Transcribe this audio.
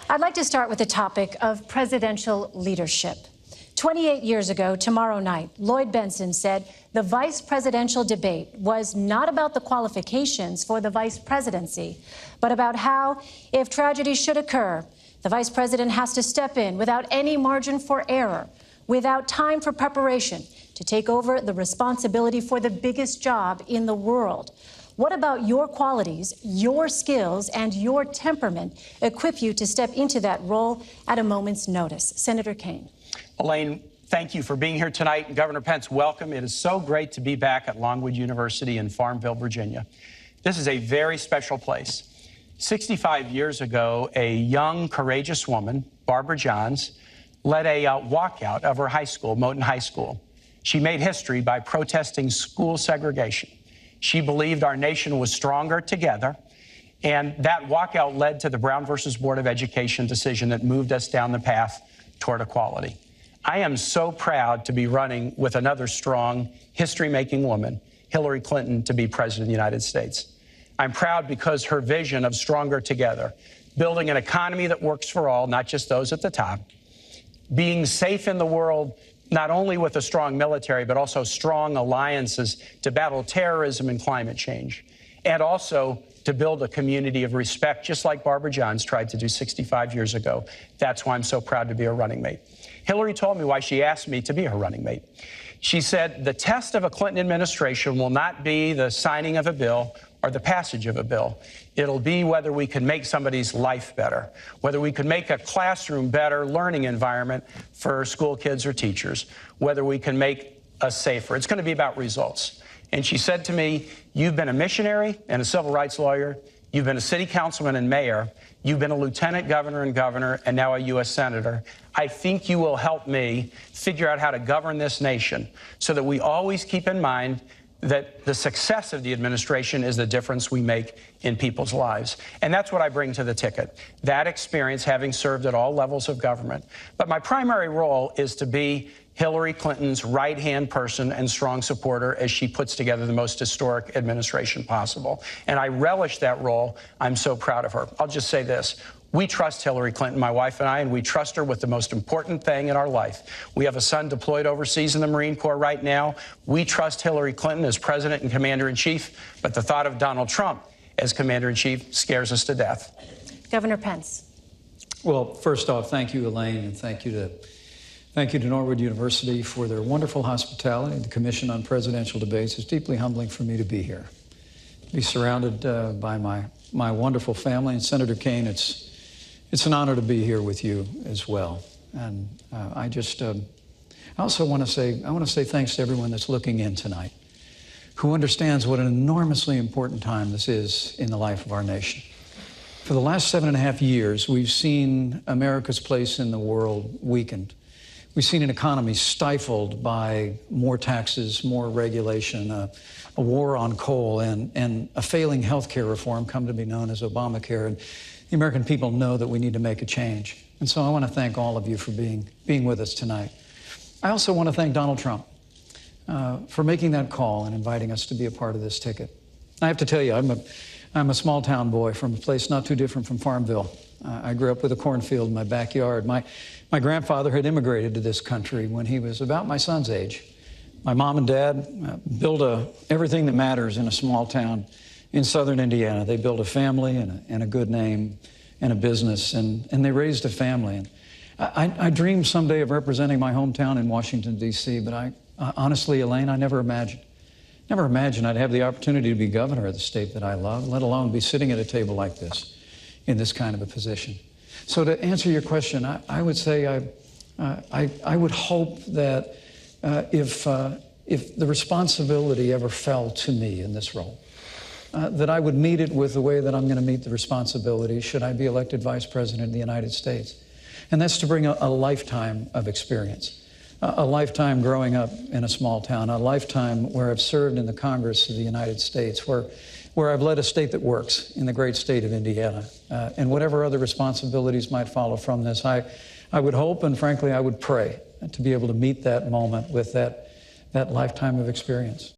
I'd like to start with the topic of presidential leadership. 28 years ago, tomorrow night, Lloyd Bentsen said the vice presidential debate was not about the qualifications for the vice presidency, but about how, if tragedy should occur, the vice president has to step in without any margin for error, without time for preparation, to take over the responsibility for the biggest job in the world. What about your qualities, your skills, and your temperament equip you to step into that role at a moment's notice? Senator Kaine. Elaine, thank you for being here tonight. And Governor Pence, welcome. It is so great to be back at Longwood University in Farmville, Virginia. This is a very special place. 65 years ago, a young, courageous woman, Barbara Johns, led a walkout of her high school, Moton High School. She made history by protesting school segregation. She believed our nation was stronger together, and that walkout led to the Brown versus Board of Education decision that moved us down the path toward equality. I am so proud to be running with another strong, history-making woman, Hillary Clinton, to be president of the United States. I'm proud because her vision of stronger together, building an economy that works for all, not just those at the top, being safe in the world, not only with a strong military, but also strong alliances to battle terrorism and climate change, and also to build a community of respect, just like Barbara Johns tried to do 65 years ago. That's why I'm so proud to be her running mate. Hillary told me why she asked me to be her running mate. She said, the test of a Clinton administration will not be the signing of a bill or the passage of a bill. It'll be whether we can make somebody's life better, whether we can make a classroom better learning environment for school kids or teachers, whether we can make us safer. It's going to be about results. And she said to me, you've been a missionary and a civil rights lawyer. You've been a city councilman and mayor. You've been a lieutenant governor and now a U.S. senator. I think you will help me figure out how to govern this nation so that we always keep in mind that the success of the administration is the difference we make in people's lives. And that's what I bring to the ticket, that experience, having served at all levels of government. But my primary role is to be Hillary Clinton's right-hand person and strong supporter as she puts together the most historic administration possible. And I relish that role. I'm so proud of her. I'll just say this. We trust Hillary Clinton, my wife and I, and we trust her with the most important thing in our life. We have a son deployed overseas in the Marine Corps right now. We trust Hillary Clinton as president and commander-in-chief, but the thought of Donald Trump as commander-in-chief scares us to death. Governor Pence. Well, first off, thank you, Elaine, and thank you to Norwood University for their wonderful hospitality. The Commission on Presidential Debates is deeply humbling for me to be here. Be surrounded by my wonderful family, and Senator Kaine, it's an honor to be here with you as well. And I also want to say thanks to everyone that's looking in tonight, who understands what an enormously important time this is in the life of our nation. For the last 7.5 years, we've seen America's place in the world weakened. We've seen an economy stifled by more taxes, more regulation, a war on coal, and a failing health care reform come to be known as Obamacare. And the American people know that we need to make a change. And so I want to thank all of you for being with us tonight. I also want to thank Donald Trump for making that call and inviting us to be a part of this ticket. I have to tell you, I'm a small town boy from a place not too different from Farmville. I grew up with a cornfield in my backyard. My grandfather had immigrated to this country when he was about my son's age. My mom and dad built everything that matters in a small town in southern Indiana. They built a family and a good name and a business, and they raised a family. And I dreamed someday of representing my hometown in Washington, D.C., but honestly, Elaine, I never imagined I'd have the opportunity to be governor of the state that I love, let alone be sitting at a table like this in this kind of a position. So to answer your question, I would say I would hope that if the responsibility ever fell to me in this role, that I would meet it with the way that I'm going to meet the responsibility should I be elected Vice President of the United States. And that's to bring a lifetime of experience, a lifetime growing up in a small town, a lifetime where I've served in the Congress of the United States, where I've led a state that works in the great state of Indiana. And whatever other responsibilities might follow from this, I would hope, and frankly, I would pray to be able to meet that moment with that lifetime of experience.